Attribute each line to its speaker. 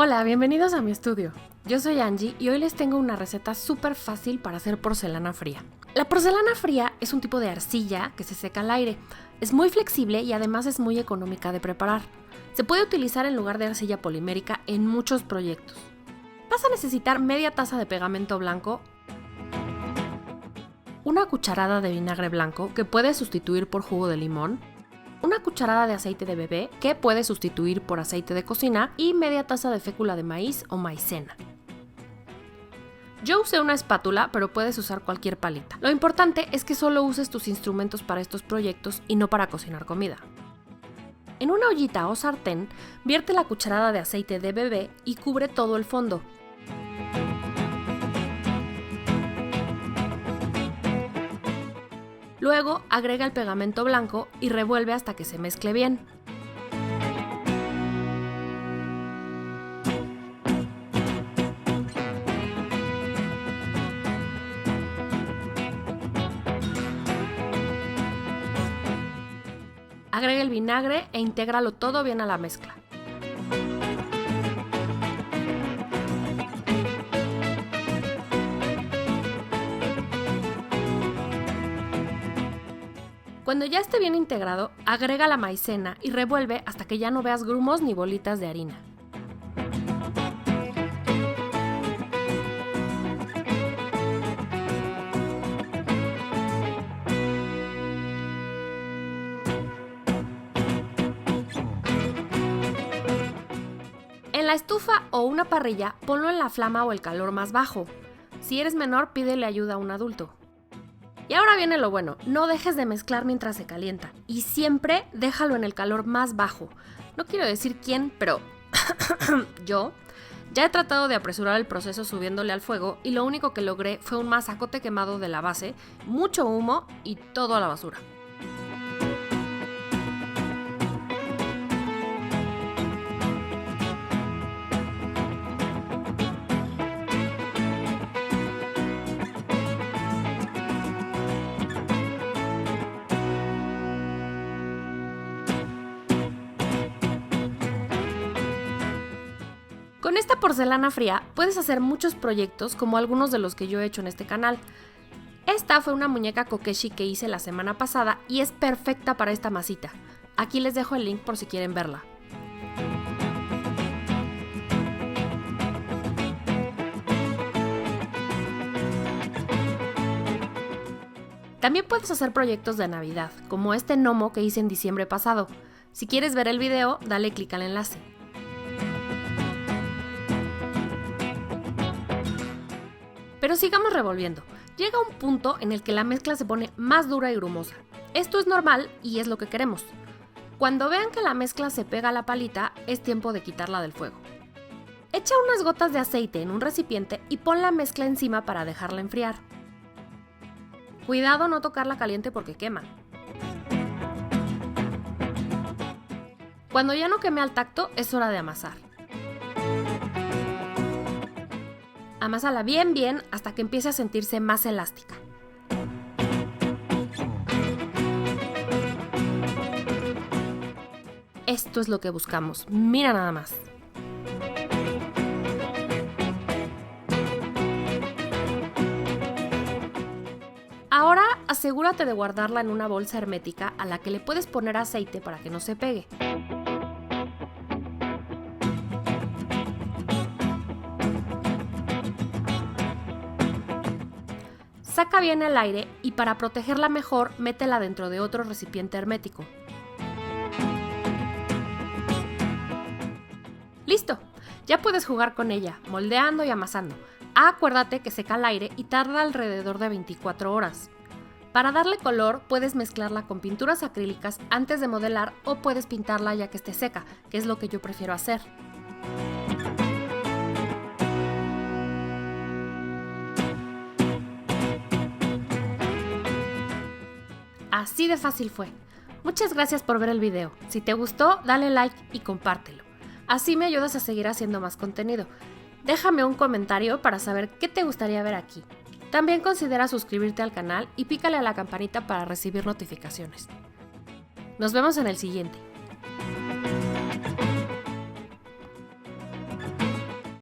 Speaker 1: Hola, bienvenidos a mi estudio. Yo soy Angie y hoy les tengo una receta súper fácil para hacer porcelana fría. La porcelana fría es un tipo de arcilla que se seca al aire. Es muy flexible y además es muy económica de preparar. Se puede utilizar en lugar de arcilla polimérica en muchos proyectos. Vas a necesitar media taza de pegamento blanco, una cucharada de vinagre blanco que puedes sustituir por jugo de limón, una cucharada de aceite de bebé que puedes sustituir por aceite de cocina y media taza de fécula de maíz o maicena. Yo usé una espátula, pero puedes usar cualquier palita. Lo importante es que solo uses tus instrumentos para estos proyectos y no para cocinar comida. En una ollita o sartén, vierte la cucharada de aceite de bebé y cubre todo el fondo. Luego agrega el pegamento blanco y revuelve hasta que se mezcle bien. Agrega el vinagre e intégralo todo bien a la mezcla. Cuando ya esté bien integrado, agrega la maicena y revuelve hasta que ya no veas grumos ni bolitas de harina. En la estufa o una parrilla, ponlo en la flama o el calor más bajo. Si eres menor, pídele ayuda a un adulto. Y ahora viene lo bueno, no dejes de mezclar mientras se calienta y siempre déjalo en el calor más bajo. No quiero decir quién, pero yo ya he tratado de apresurar el proceso subiéndole al fuego y lo único que logré fue un masacote quemado de la base, mucho humo y todo a la basura. Con esta porcelana fría puedes hacer muchos proyectos como algunos de los que yo he hecho en este canal. Esta fue una muñeca kokeshi que hice la semana pasada y es perfecta para esta masita. Aquí les dejo el link por si quieren verla. También puedes hacer proyectos de Navidad, como este gnomo que hice en diciembre pasado. Si quieres ver el video, dale clic al enlace. Pero sigamos revolviendo. Llega un punto en el que la mezcla se pone más dura y grumosa. Esto es normal y es lo que queremos. Cuando vean que la mezcla se pega a la palita, es tiempo de quitarla del fuego. Echa unas gotas de aceite en un recipiente y pon la mezcla encima para dejarla enfriar. Cuidado no tocarla caliente porque quema. Cuando ya no queme al tacto, es hora de amasar. Amásala bien hasta que empiece a sentirse más elástica. Esto es lo que buscamos, mira nada más. Ahora asegúrate de guardarla en una bolsa hermética a la que le puedes poner aceite para que no se pegue. Saca bien el aire y para protegerla mejor, métela dentro de otro recipiente hermético. ¡Listo! Ya puedes jugar con ella, moldeando y amasando. Acuérdate que seca al aire y tarda alrededor de 24 horas. Para darle color, puedes mezclarla con pinturas acrílicas antes de modelar o puedes pintarla ya que esté seca, que es lo que yo prefiero hacer. Así de fácil fue. Muchas gracias por ver el video. Si te gustó, dale like y compártelo. Así me ayudas a seguir haciendo más contenido. Déjame un comentario para saber qué te gustaría ver aquí. También considera suscribirte al canal y pícale a la campanita para recibir notificaciones. Nos vemos en el siguiente.